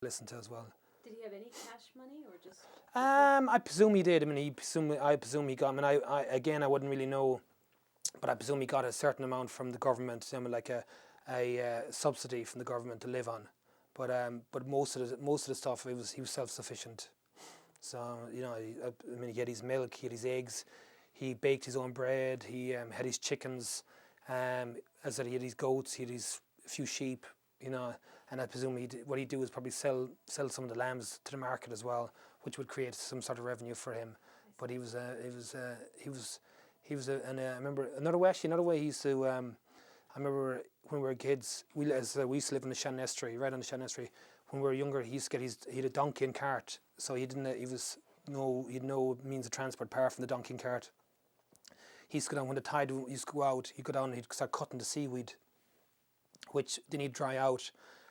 listen to as well. Did he have any cash money or just? I presume he did. I mean, I presume he got. I mean, I wouldn't really know, but I presume he got a certain amount from the government, like a subsidy from the government to live on. But most of the stuff, he was self-sufficient. So I mean, he had his milk, he had his eggs, he baked his own bread, he had his chickens, as I said, he had his goats, he had his few sheep, and I presume what he'd do is probably sell some of the lambs to the market as well, which would create some sort of revenue for him. But he was and I remember another way he used to. I remember when we were kids, we used to live in the Shannon Estuary, right on the Shannon Estuary. When we were younger, he used to get he had a donkey and cart, so he had no means of transport apart from the donkey and cart. He used to go down when the tide used to go out. He'd go down and he'd start cutting the seaweed, which then he'd dry out,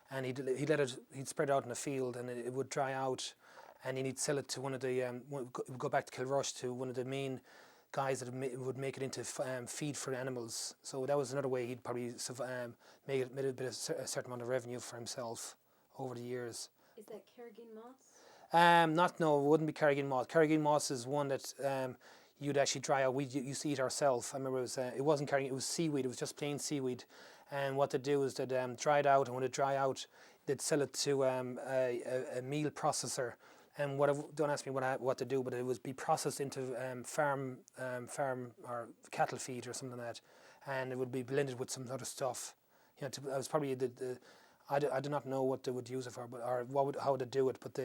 and he'd spread it out in the field, and it would dry out, and then he'd sell it to one of the go back to Kilrush to one of the main guys that would make it into feed for animals. So that was another way he'd probably made a certain amount of revenue for himself over the years. Is that carrageen moss? It wouldn't be carrageen moss. Carrageen moss is one that you'd actually dry out. We used to eat ourselves. I remember it wasn't carrageen, it was seaweed. It was just plain seaweed. And what they'd do is they'd dry it out, and when it dry out, they'd sell it to a meal processor. And don't ask me what to do, but it would be processed into farm or cattle feed or something like that, and it would be blended with some other stuff. I was probably I do not know what they would use it for, but how would they do it. But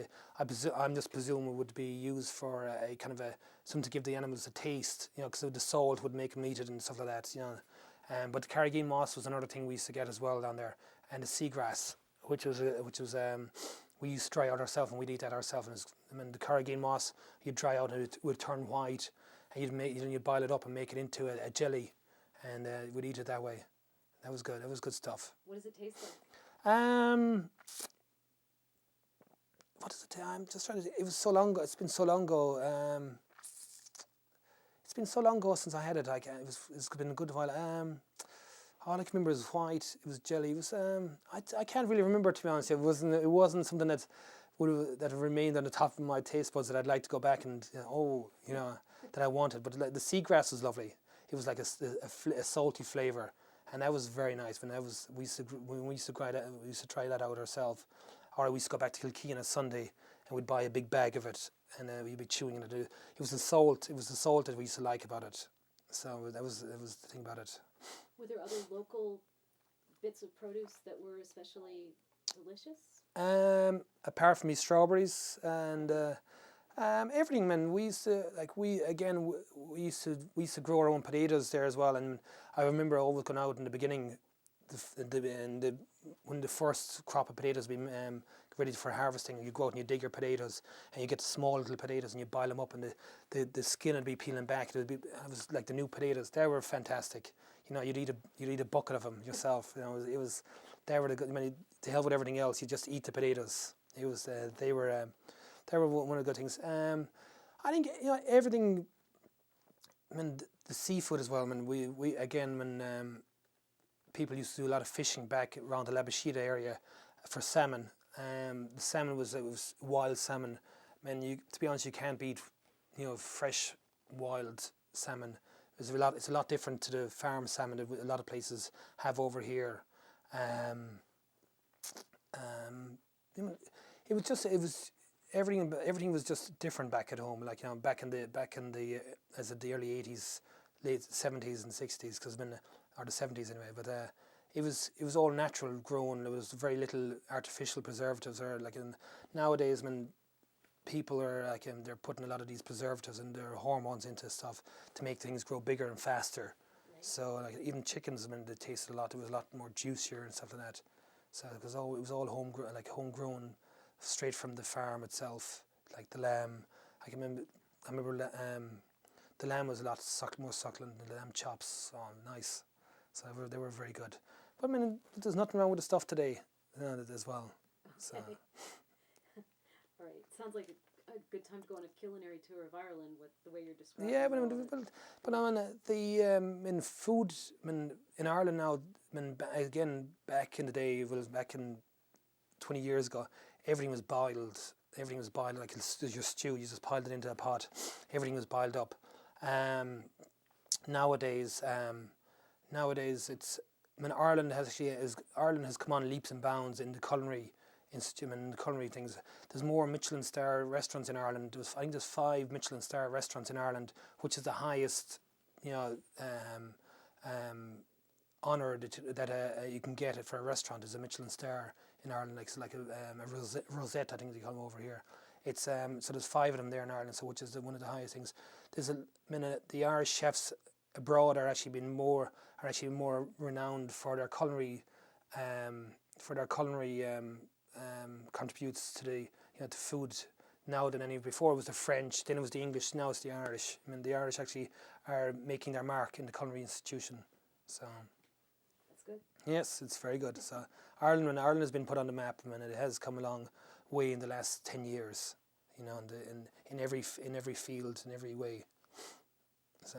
I'm just presuming it would be used for a kind of something to give the animals a taste, because the salt would make them eat it and stuff like that. But the carrageen moss was another thing we used to get as well down there, and the seagrass, which was we used to dry out ourselves, and we'd eat that ourselves. And the carrageen moss, you'd dry out and it would turn white, and you'd boil it up and make it into a jelly, and we'd eat it that way. That was good. That was good stuff. What does it taste like? What does it taste? I'm just trying to. It was so long ago. It's been so long ago. It's been so long ago since I had it. It's been a good while. All I can remember is white. It was jelly. It was I can't really remember, to be honest. It wasn't something that remained on the top of my taste buds that I'd like to go back and that I wanted. But the seagrass was lovely. It was like a salty flavour, and that was very nice. When we used to try that out ourselves, or we used to go back to Kilkee on a Sunday and we'd buy a big bag of it, and we'd be chewing it. It was the salt. It was the salt that we used to like about it. So that was the thing about it. Were there other local bits of produce that were especially delicious? Apart from these strawberries and everything, man. We used to grow our own potatoes there as well. And I remember always going out in the beginning, when the first crop of potatoes be ready for harvesting, you go out and you dig your potatoes, and you get the small little potatoes and you boil them up, and the skin would be peeling back. It was like the new potatoes. They were fantastic. You'd eat a bucket of them yourself. They were the good. I mean, to hell with everything else, you just eat the potatoes. They were one of the good things. I think everything. I mean, the seafood as well. I mean, we again, when people used to do a lot of fishing back around the Labashida area for salmon. The salmon was wild salmon. I mean, to be honest, you can't beat fresh wild salmon. It's a lot different to the farm salmon that a lot of places have over here. Everything was just different back at home. Like back in the early 80s, late 70s and 60s, or the 70s anyway. But it was all natural grown. There was very little artificial preservatives, nowadays when people are they're putting a lot of these preservatives and their hormones into stuff to make things grow bigger and faster. Right. So even chickens, they tasted a lot. It was a lot more juicier and stuff like that. So it was all homegrown, straight from the farm itself. Like the lamb, I remember the lamb was a lot more succulent than the lamb chops. Oh, nice. So they were very good. But there's nothing wrong with the stuff today as well. So. All right. Sounds like a good time to go on a culinary tour of Ireland with the way you're describing. Yeah, but in food, in Ireland now, again back in the day, back in 20 years ago, everything was boiled. Everything was boiled like your stew. You just piled it into a pot. Everything was boiled up. Nowadays, it's. I mean, Ireland has come on leaps and bounds in the culinary institute and the culinary things. There's more Michelin star restaurants in Ireland. I think there's 5 Michelin star restaurants in Ireland, which is the highest, honour that you can get it for a restaurant is a Michelin star in Ireland. Like a rosette, I think they call them over here. It's so there's 5 of them there in Ireland, so which is one of the highest things. The Irish chefs abroad are actually more renowned for their culinary contributes to the to food now than any before. It was the French, then it was the English, now it's the Irish. I mean, the Irish actually are making their mark in the culinary institution. So That's good. yes, it's very good. So Ireland has been put on the map, and it has come a long way in the last 10 years. In every field, in every way. So.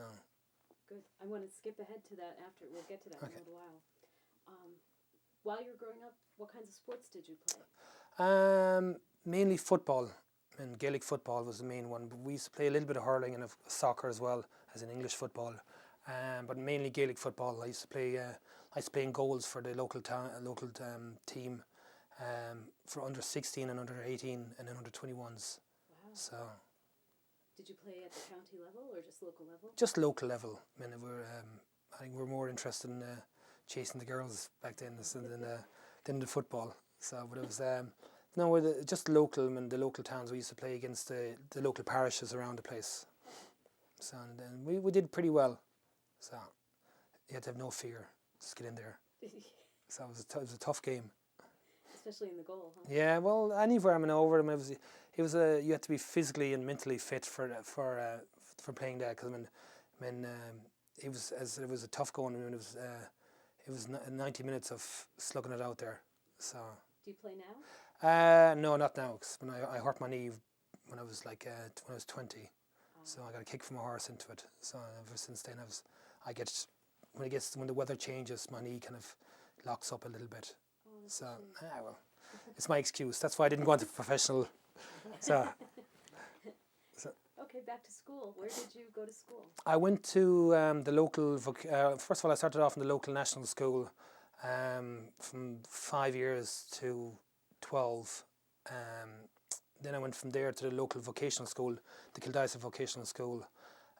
Good. I want to skip ahead to that after. We'll get to that in a little while. While you were growing up, what kinds of sports did you play? Mainly football. And Gaelic football was the main one. But we used to play a little bit of hurling and of soccer as well as in English football. But mainly Gaelic football. I used to play in goals for the local team for under 16 and under 18 and then under 21s. Wow. So. Did you play at the county level or just local level? Just local level. I mean, I think we're more interested in chasing the girls back then than the football. So, but it was just local. I mean, the local towns we used to play against the local parishes around the place. So and then we did pretty well. So you had to have no fear. Just get in there. So it was a tough game. Especially in the goal, huh? Yeah, well, anywhere I mean over. I mean, you had to be physically and mentally fit for playing that, because it was a tough going. I mean, it was 90 minutes of slugging it out there. So. Do you play now? No, not now. 'Cause when I hurt my knee when I was 20, so I got a kick from a horse into it. So ever since then, when the weather changes, my knee kind of locks up a little bit. So, well, it's my excuse. That's why I didn't go into professional. So. Okay, back to school. Where did you go to school? I went to the local. First of all, I started off in the local national school from 5 years to 12. Then I went from there to the local vocational school, the Kildare Vocational School,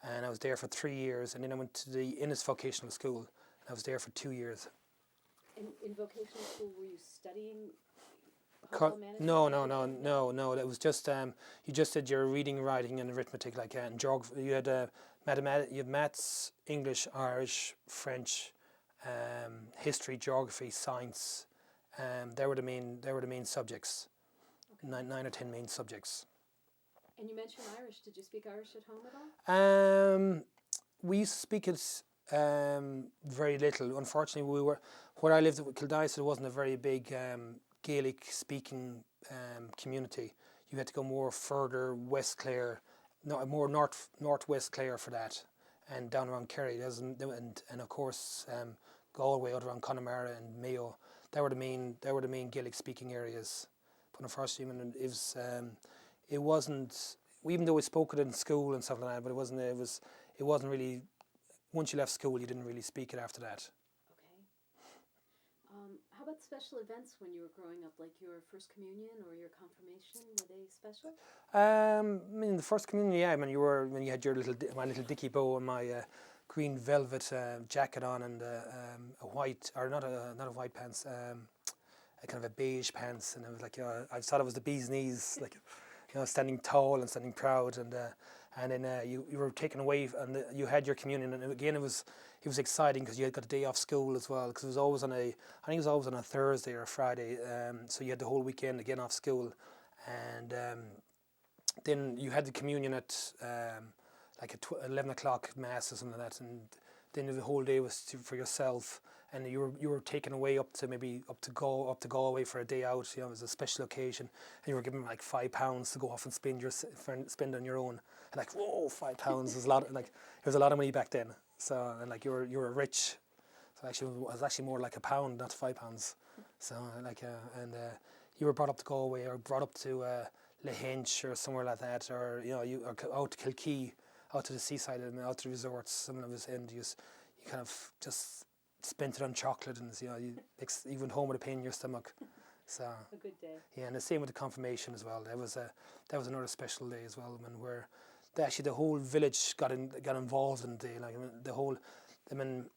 and I was there for 3 years. And then I went to the Innis Vocational School, and I was there for 2 years. In vocational school, were you studying hotel management? No. It was just you just did your reading, writing, and arithmetic and geography. You had you had maths, English, Irish, French, history, geography, science. They were the main subjects. Okay. 9 or 10 main subjects. And you mentioned Irish. Did you speak Irish at home at all? We used to speak it very little. Unfortunately, where I lived at Kildare, there wasn't a very big Gaelic speaking community. You had to go more further West Clare, more northwest Clare for that, and down around Kerry. And of course Galway, out around Connemara and Mayo. They were the main Gaelic speaking areas. But unfortunately, it wasn't. Even though we spoke it in school and stuff like that, but it wasn't really. Once you left school, you didn't really speak it after that. Okay. How about special events when you were growing up, like your first communion or your confirmation? Were they special? The first communion, yeah. When you had my little dicky bow and my green velvet jacket on and a white, or not a white pants, a kind of a beige pants, and it was I thought it was the bee's knees, standing tall and standing proud, and then you were taken away and you had your communion, and again it was exciting because you had got a day off school as well, because it was always on a Thursday or a Friday, so you had the whole weekend again off school, and then you had the communion at 11 o'clock mass or something like that, and then the whole day was for yourself. And you were taken away up to Galway for a day out. It was a special occasion, and you were given £5 to go off and spend on your own. And whoa, £5 was a lot. It was a lot of money back then. So and you were rich. So actually, it was actually more like £1, not £5. So you were brought up to Galway or brought up to Lahinch or somewhere like that, or you or out to Kilkee, out to the seaside and out to the resorts. Some of it, and you kind of just spent it on chocolate, and you went home with a pain in your stomach. So A good day. yeah, and the same with the confirmation as well. That was another special day as well. I mean, where the whole village got involved in the day. Like, I mean,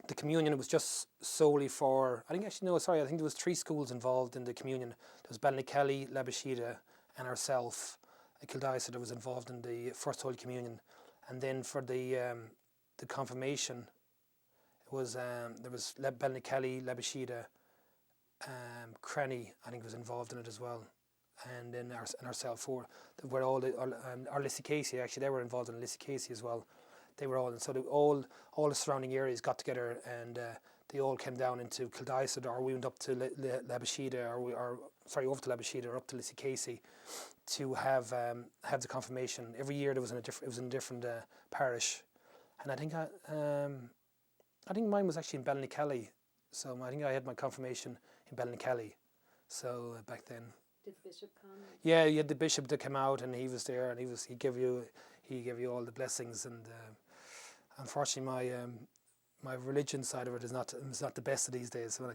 the communion was just solely for. I think there was 3 schools involved in the communion. There was Ballykelly, Labashida, and ourself, Kildare, that was involved in the First Holy Communion, and then for the confirmation, it was there was Ballykelly, Labashida, Cranny, I think, was involved in it as well, and then ourselves, where all our Lissycasey, actually they were involved in Lissycasey as well. They were all, and so all the surrounding areas got together, and they all came down into Kildare, or we went up to Labashida, or over to Labashida or up to Lissycasey to have the confirmation. Every year it was in a different parish, and I think mine was actually in Ballykelly, so I think I had my confirmation in Ballykelly. So back then. Did the bishop come? Yeah, you had the bishop to come out, and he was there, and he gave you all the blessings, and unfortunately my religion side of it is not the best of these days. So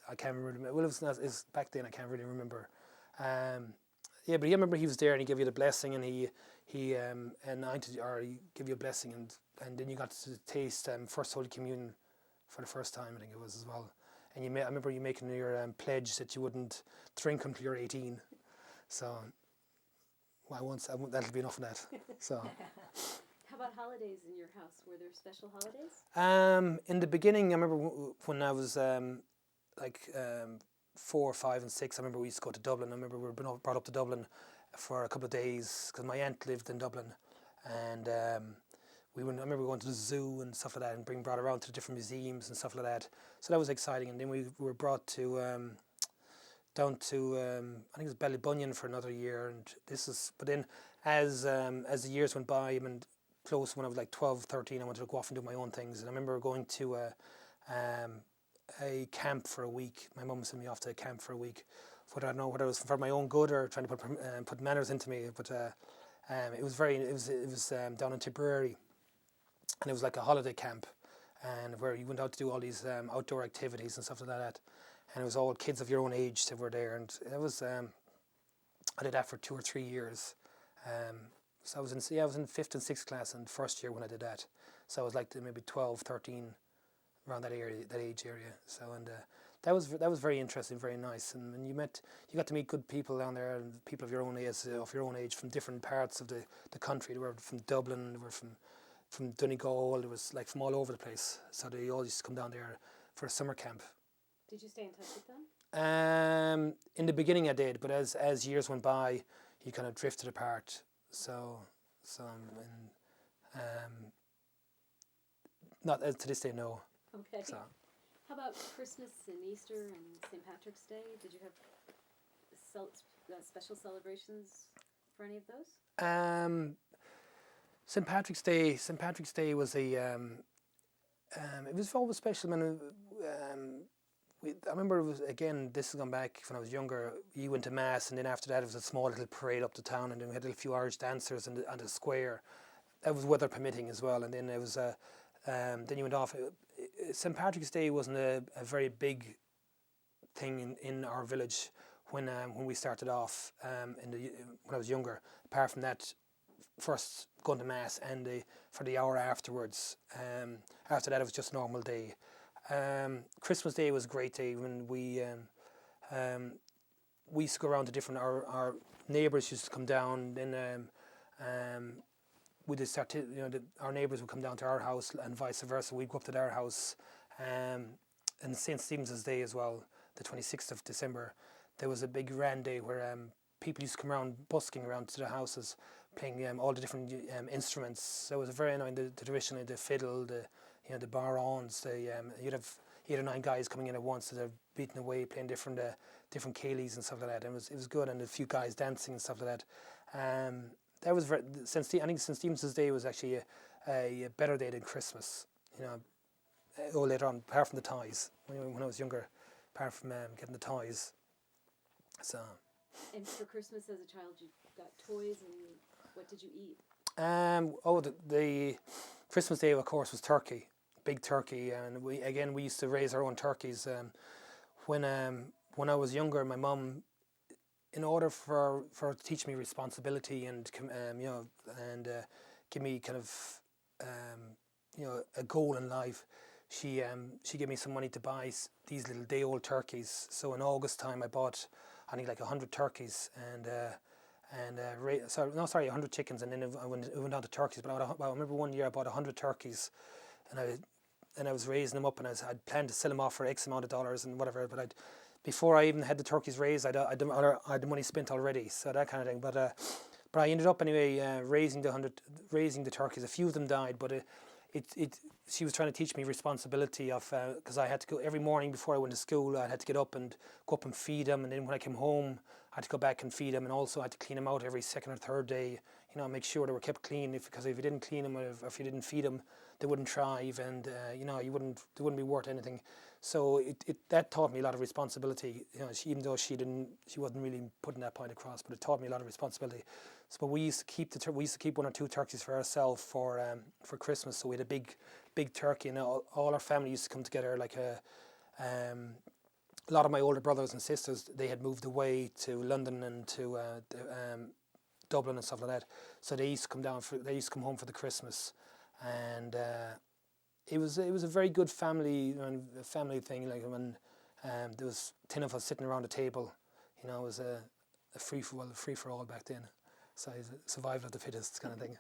I can't remember. Well, it's back then. I can't really remember. Yeah, but I remember he was there, and he gave you the blessing, and he anointed you, or he gave you a blessing, and then you got to taste First Holy Communion for the first time. I think it was as well. And I remember you making your pledge that you wouldn't drink until you're 18. So that'll be enough of that. So. How about holidays in your house? Were there special holidays? In the beginning, I remember when I was 4, 5, and 6. I remember we used to go to Dublin. I remember we were brought up to Dublin for a couple of days because my aunt lived in Dublin, and I remember going to the zoo and stuff like that, and being brought around to different museums and stuff like that. So that was exciting. And then we were brought to down to I think it was Ballybunion for another year. And but then as the years went by, I mean, close when I was like 12, 13, I wanted to go off and do my own things. And I remember going to a camp for a week. My mum sent me off to a camp for a week. I don't know whether it was for my own good or trying to put manners into me, but it was down in Tipperary. And it was like a holiday camp, and where you went out to do all these outdoor activities and stuff like that. And it was all kids of your own age that were there, and it was I did that for 2 or 3 years. So I was in 5th and 6th class in first year when I did that. So I was like maybe 12, 13, around that age area. So that was very interesting, very nice, and you got to meet good people down there, and people of your own age from different parts of the country. They were from Dublin, they were from Donegal. It was like from all over the place. So they all used to come down there for a summer camp. Did you stay in touch with them? In the beginning I did, but as years went by, you kind of drifted apart. So not to this day, no. Okay. So. How about Christmas and Easter and St. Patrick's Day? Did you have special celebrations for any of those? St. Patrick's Day was it was always special. I mean, I remember it was, again, this has gone back when I was younger. You went to mass, and then after that it was a small little parade up to town, and then we had a few Irish dancers on the square. That was weather permitting as well, and then it was then you went off. St. Patrick's Day wasn't a very big thing in our village when we started off when I was younger. Apart from that, first going to mass and for the hour afterwards. After that, it was just a normal day. Christmas Day was a great day when we used to go around to different. Our neighbours used to come down. Then we just start to, our neighbours would come down to our house and vice versa. We'd go up to their house. And St. Stephen's Day as well, the 26th of December, there was a big grand day where people used to come around, busking around to their houses, playing all the different instruments. So it was very annoying. The traditionally the fiddle, the barons, you'd have 8 or 9 guys coming in at once that are beating away, playing different céilís and stuff like that. And it was good, and a few guys dancing and stuff like that. That was I think St. Stephen's Day was actually a better day than Christmas. Later on, apart from the toys, when I was younger, apart from getting the toys. So. And for Christmas as a child, you got toys, and what did you eat? The Christmas Day, of course, was turkey, big turkey, and we used to raise our own turkeys. When I was younger, my mum, in order for her to teach me responsibility and give me kind of a goal in life, she gave me some money to buy these little day old turkeys. So in August time, I bought I think like 100 turkeys and 100 chickens, and then it went on to turkeys. But I remember one year I bought 100 turkeys, and I was raising them up, and I'd planned to sell them off for X amount of dollars and whatever. But before I even had the turkeys raised, I had the money spent already, so that kind of thing. But I ended up anyway raising the turkeys. A few of them died, but she was trying to teach me responsibility of because I had to go every morning before I went to school. I had to get up and go up and feed them, and then when I came home, I had to go back and feed them, and also I had to clean them out every second or third day. Make sure they were kept clean. Because if you didn't clean them, or if you didn't feed them, they wouldn't thrive, and they wouldn't be worth anything. So that taught me a lot of responsibility. Even though she wasn't really putting that point across, but it taught me a lot of responsibility. So, but we used to keep 1 or 2 turkeys for ourselves for Christmas. So we had a big turkey, and all our family used to come together. Like a lot of my older brothers and sisters, they had moved away to London and to Dublin and stuff like that. So they used to come home for the Christmas, and it was a very good family thing. Like when there was 10 of us sitting around a table, it was a free for all back then. So survival of the fittest kind of thing.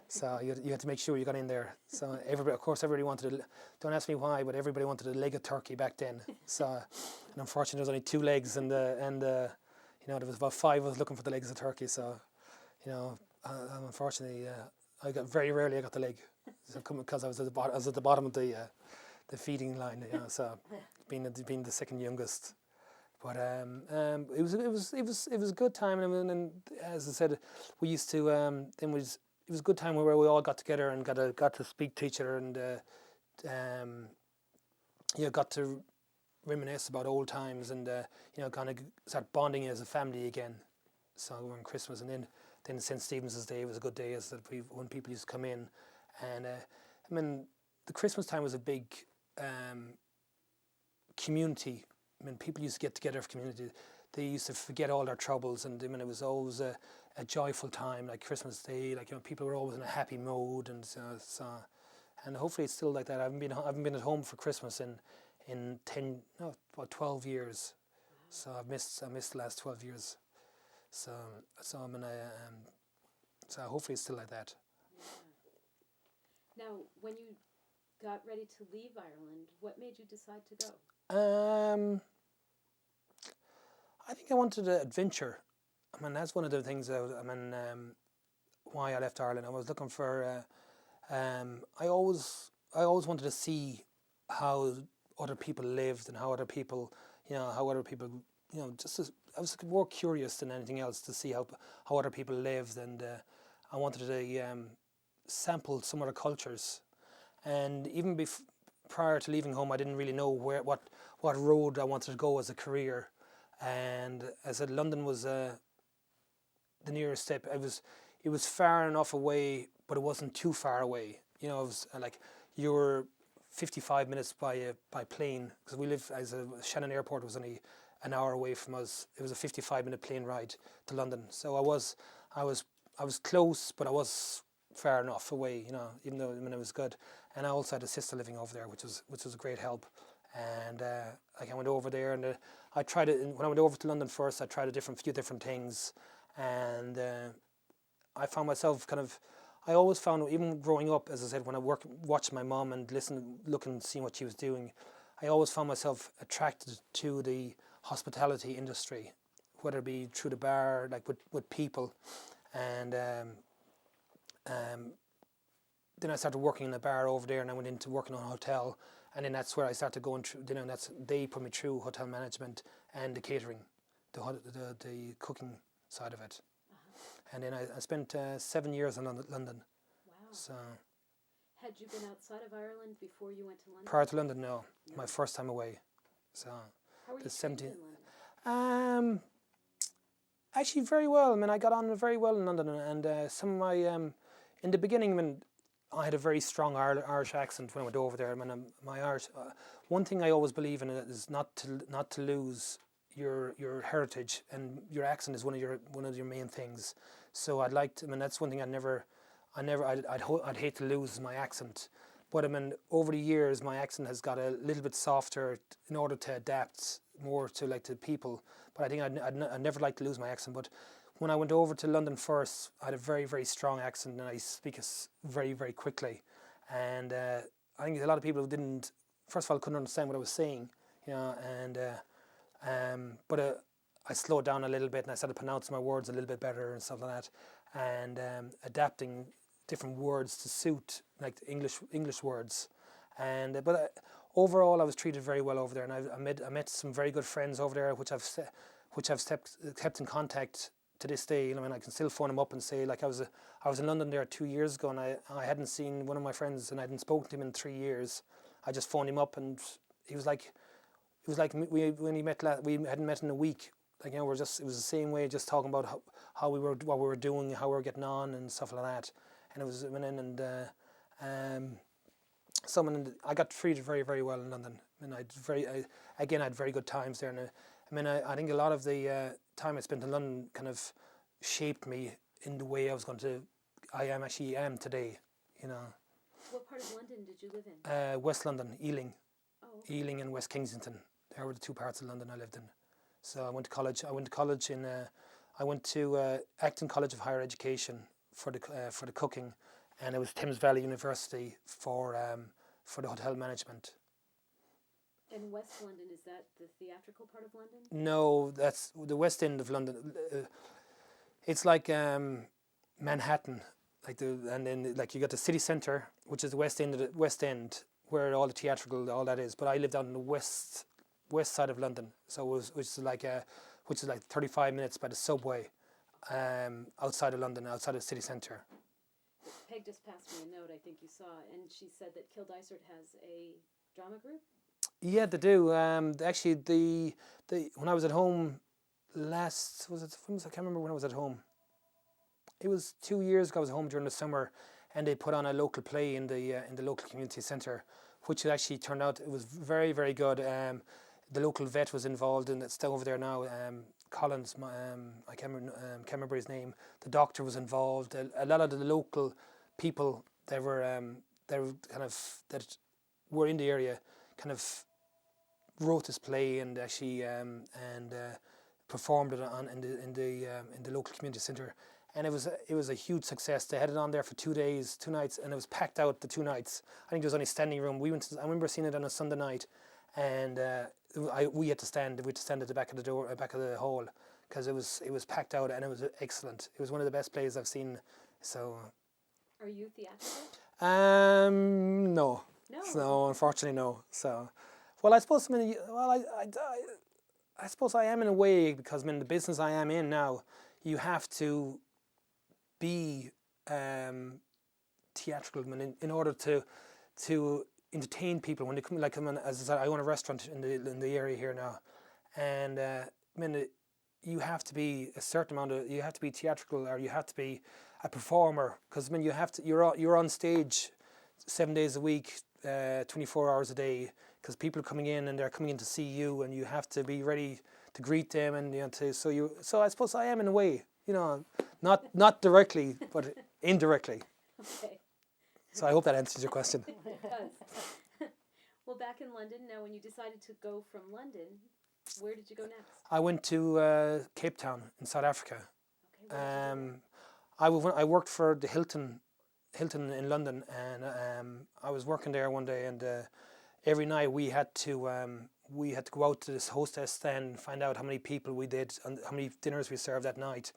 So you had to make sure you got in there. So everybody wanted don't ask me why, but everybody wanted a leg of turkey back then. So, and unfortunately there was only 2 legs, and there was about 5 of us looking for the legs of turkey. So, unfortunately, very rarely I got the leg, because I was at the bottom of the feeding line. So being the second youngest. But it was a good time, and as I said, we used to it was a good time where we all got together and got to speak to each other, and got to reminisce about old times, and kind of start bonding as a family again. So on Christmas, and then St. Stephen's Day was a good day, when people used to come in, and the Christmas time was a big community. People used to get together for community. They used to forget all their troubles, and it was always a joyful time, like Christmas Day. Like people were always in a happy mode, and and hopefully it's still like that. I haven't been at home for Christmas in 12 years. So I missed the last 12 years. So hopefully it's still like that. Yeah. Now, when you got ready to leave Ireland, what made you decide to go? I think I wanted an adventure. That's one of the things why I left Ireland. I was looking for. I always wanted to see how other people lived, and how other people, I was more curious than anything else to see how other people lived, and I wanted to sample some other cultures. And even prior to leaving home, I didn't really know what road I wanted to go as a career. And as I said, London was the nearest step. It was far enough away, but it wasn't too far away. It was like you were 55 minutes by plane, because we live Shannon Airport was only an hour away from us. It was a 55-minute plane ride to London. So I was close, but I was far enough away. Even though it was good. And I also had a sister living over there, which was a great help. And I went over there, and I tried it. When I went over to London first, I tried few different things, and I found myself I always found, even growing up, as I said, when I watched my mom and looking, seeing what she was doing, I always found myself attracted to the hospitality industry, whether it be through the bar, like with people, and then I started working in a bar over there, and I went into working on a hotel, and then that's where I started going through. They put me through hotel management and the catering, the cooking side of it. And then I spent 7 years in London. Wow. So. Had you been outside of Ireland before you went to London? Prior to London, no. My first time away. So. How were you treated in London? Actually, very well. I mean, I got on very well in London, and some of my in the beginning, I mean, I had a very strong Irish accent when I went over there. I mean, my Irish. One thing I always believe in is not to lose your heritage, and your accent is one of your main things. So I'd like to. I mean, that's one thing I'd hate to lose my accent. But I mean, over the years, my accent has got a little bit softer in order to adapt more to like to people. But I think I'd never like to lose my accent. But when I went over to London first, I had a very, very strong accent, and I speak very, very quickly. And I think a lot of people didn't, first of all, couldn't understand what I was saying, you know. But I slowed down a little bit, and I started pronouncing my words a little bit better and stuff like that, and adapting different words to suit like English words. And overall, I was treated very well over there, and I met some very good friends over there, which I've kept in contact to this day. I mean, I can still phone them up and say, like, I was in London there 2 years ago, and I hadn't seen one of my friends, and I hadn't spoken to him in 3 years. I just phoned him up, and he was like, when he met we hadn't met in a week. Like, you know, it was the same way, just talking about what we were doing, how we were getting on, and stuff like that. And it was went in, and I got treated very, very well in London. I mean, I had very good times there. And I think a lot of the time I spent in London kind of shaped me in the way I am today, you know. What part of London did you live in? West London, Ealing. Oh, okay. Ealing and West Kensington. There were the two parts of London I lived in. So I went to college. I went to Acton College of Higher Education for the cooking, and it was Thames Valley University for the hotel management. And West London, is that the theatrical part of London? No, that's the West End of London. It's like Manhattan, and then like you got the city centre, which is the West End, where all the theatrical, all that is. But I lived out in the west side of London, so which is like 35 minutes by the subway, outside of London, outside of the city centre. Peg just passed me a note, I think you saw, and she said that Kildysart has a drama group. Yeah, they do. Actually, the when I was at home I can't remember when I was at home. It was 2 years ago. I was home during the summer, and they put on a local play in the local community centre, which actually turned out it was very, very good. The local vet was involved, and it's still over there now. Collins, I can't remember his name. The doctor was involved. A lot of the local people that were in the area kind of wrote this play and actually performed it in the local community centre, and it was a huge success. They had it on there for 2 days, 2 nights, and it was packed out the 2 nights. I think there was only standing room. I remember seeing it on a Sunday night, and we had to stand at the back of the door, back of the hall, because it was packed out, and it was excellent. It was one of the best plays I've seen. So. Are you theatrical? No. No. No, unfortunately, no. So, well, I suppose I suppose I am in a way, because in the business I am in now, you have to be theatrical in order to entertain people when they come. Like, as I said, I own a restaurant in the area here now, and you have to be a certain amount you have to be theatrical, or you have to be a performer, because you're on stage 7 days a week, 24 hours a day, because people are coming in and they're coming in to see you, and you have to be ready to greet them, and so I suppose I am in a way, you know, not directly but indirectly. Okay. So I hope that answers your question. It does. Well, back in London, now when you decided to go from London, where did you go next? I went to Cape Town in South Africa. Okay. I worked for the Hilton in London, and I was working there one day, and every night we had to go out to this hostess stand and find out how many people we did and how many dinners we served that night.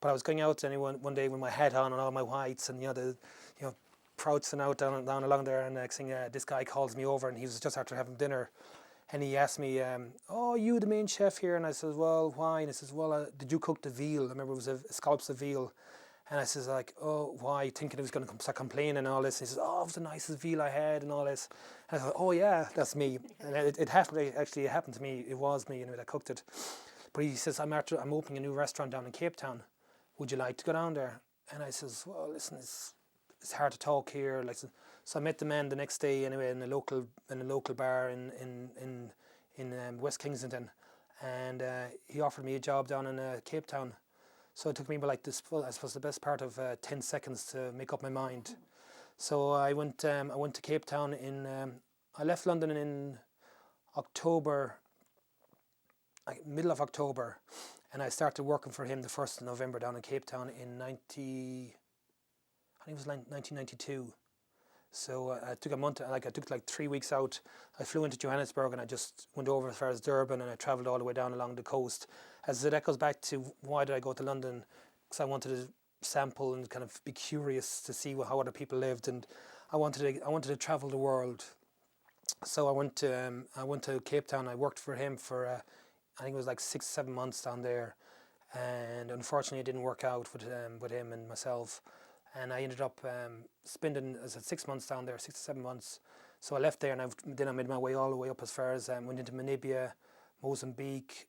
But I was going out one day with my hat on and all my whites, and prouncing out down along there, and next thing this guy calls me over, and he was just after having dinner, and he asked me, "Oh, you the main chef here?" And I said, "Well, why?" And he says, "Well, did you cook the veal?" I remember it was a scallops of veal. And I says, like, "Oh, why?" Thinking he was going to start complaining and all this. And he says, "Oh, it was the nicest veal I had," and all this. And I thought, "Oh yeah, that's me." And it happened to me. It was me, that cooked it. But he says, I'm opening a new restaurant down in Cape Town. Would you like to go down there? And I says, well, listen, it's hard to talk here. Like, so I met the man the next day anyway in a local bar in West Kensington, and he offered me a job down in Cape Town. So it took me about like this, well, I suppose the best part of 10 seconds to make up my mind. So I went to Cape Town I left London in October, middle of October, and I started working for him the 1st of November down in Cape Town in I think it was 1992. So I took I took like 3 weeks out. I flew into Johannesburg and I just went over as far as Durban, and I travelled all the way down along the coast. As that goes back to why did I go to London? Because I wanted to sample and kind of be curious to see how other people lived, and I wanted to travel the world. So I went to Cape Town. I worked for him for I think it was like 6-7 months down there, and unfortunately it didn't work out with him and myself. And I ended up spending 6 months down there, 6 to 7 months. So I left there, and then I made my way all the way up as far as went into Namibia, Mozambique,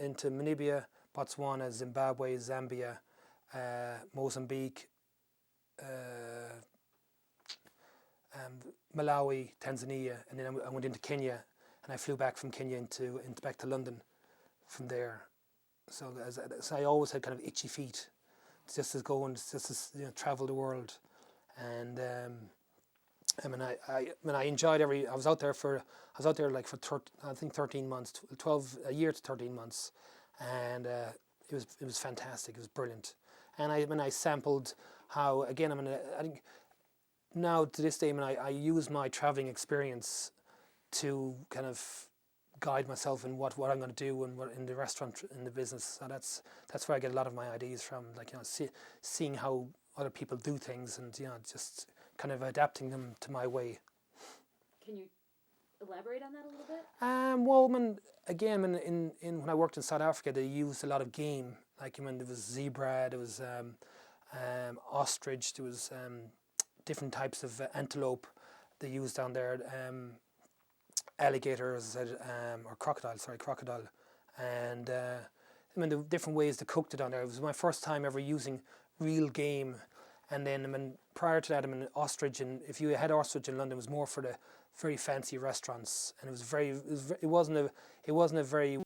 into Namibia, Botswana, Zimbabwe, Zambia, Mozambique, Malawi, Tanzania, and then I went into Kenya, and I flew back from Kenya into back to London from there. So I always had kind of itchy feet, just as travel the world, and I enjoyed I was out there like for 13 months, 12 a year to 13 months, and it was fantastic. It was brilliant, and I sampled how again I think now to this day I use my traveling experience to kind of guide myself in what I'm going to do and what in the restaurant, in the business. So that's where I get a lot of my ideas from, like, you know, seeing how other people do things, and, you know, just kind of adapting them to my way. Can you elaborate on that a little bit? Well, when I worked in South Africa, they used a lot of game. Like, there was zebra, there was ostrich, there was different types of antelope they used down there. Alligator, as I said, or crocodile, and the different ways they cooked it on there. It was my first time ever using real game, and then prior to that, ostrich, and if you had ostrich in London, it was more for the very fancy restaurants, and it wasn't a very